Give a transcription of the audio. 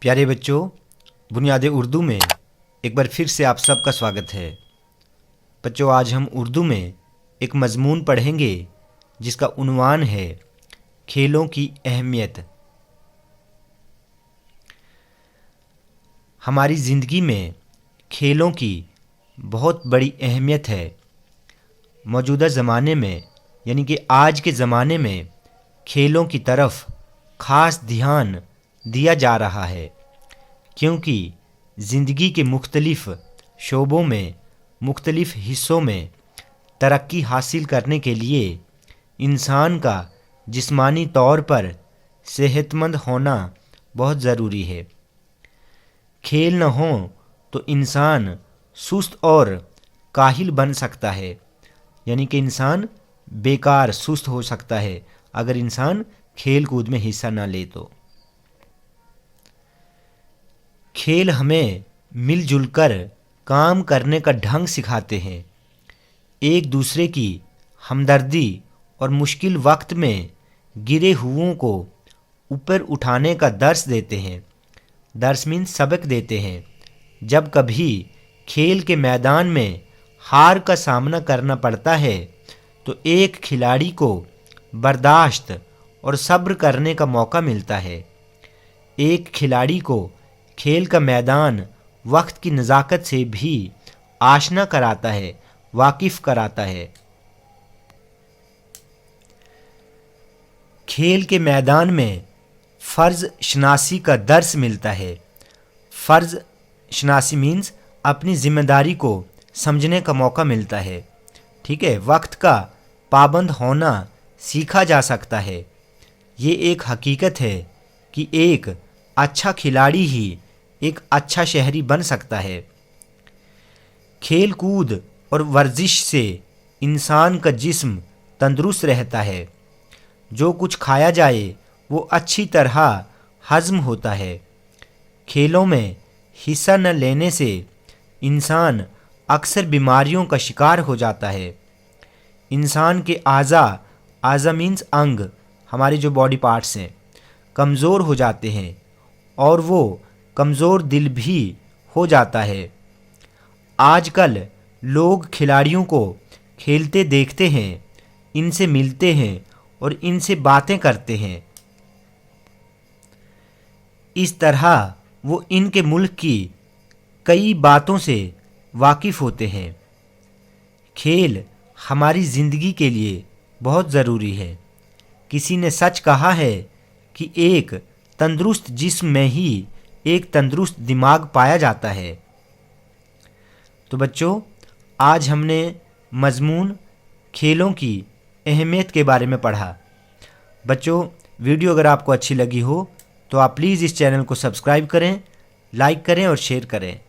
प्यारे बच्चों, बुनियाद उर्दू में एक बार फिर से आप सबका स्वागत है। बच्चों, आज हम उर्दू में एक मज़मून पढ़ेंगे जिसका उन्वान है खेलों की अहमियत। हमारी ज़िंदगी में खेलों की बहुत बड़ी अहमियत है। मौजूदा ज़माने में यानी कि आज के ज़माने में खेलों की तरफ ख़ास ध्यान दिया जा रहा है, क्योंकि ज़िंदगी के मुख्तलिफ़ शोबों में, मुख्तलिफ़ हिस्सों में तरक्की हासिल करने के लिए इंसान का जिस्मानी तौर पर सेहतमंद होना बहुत ज़रूरी है। खेल न हो तो इंसान सुस्त और काहिल बन सकता है, यानी कि इंसान बेकार सुस्त हो सकता है अगर इंसान खेल कूद में हिस्सा न ले तो। खेल हमें मिलजुल कर काम करने का ढंग सिखाते हैं, एक दूसरे की हमदर्दी और मुश्किल वक्त में गिरे हुओं को ऊपर उठाने का दर्स देते हैं। दर्स मीन्स सबक देते हैं। जब कभी खेल के मैदान में हार का सामना करना पड़ता है तो एक खिलाड़ी को बर्दाश्त और सब्र करने का मौका मिलता है। एक खिलाड़ी को खेल का मैदान वक्त की नज़ाकत से भी आशना कराता है, वाकिफ़ कराता है। खेल के मैदान में फ़र्ज़ शनासी का दर्स मिलता है। फ़र्ज़ शनासी मीन्स अपनी ज़िम्मेदारी को समझने का मौका मिलता है। ठीक है, वक्त का पाबंद होना सीखा जा सकता है। ये एक हकीकत है कि एक अच्छा खिलाड़ी ही एक अच्छा शहरी बन सकता है। खेल कूद और वर्जिश से इंसान का जिस्म तंदुरुस्त रहता है। जो कुछ खाया जाए वो अच्छी तरह हज़म होता है। खेलों में हिस्सा न लेने से इंसान अक्सर बीमारियों का शिकार हो जाता है। इंसान के आज़ा मीन्स अंग, हमारे जो बॉडी पार्ट्स हैं, कमज़ोर हो जाते हैं और वो कमज़ोर दिल भी हो जाता है। आजकल लोग खिलाड़ियों को खेलते देखते हैं, इनसे मिलते हैं और इनसे बातें करते हैं। इस तरह वो इनके मुल्क की कई बातों से वाकिफ़ होते हैं। खेल हमारी ज़िंदगी के लिए बहुत ज़रूरी है। किसी ने सच कहा है कि एक तंदुरुस्त जिस्म में ही एक तंदुरुस्त दिमाग पाया जाता है। तो बच्चों, आज हमने मज़मून खेलों की अहमियत के बारे में पढ़ा। बच्चों, वीडियो अगर आपको अच्छी लगी हो तो आप प्लीज़ इस चैनल को सब्सक्राइब करें, लाइक करें और शेयर करें।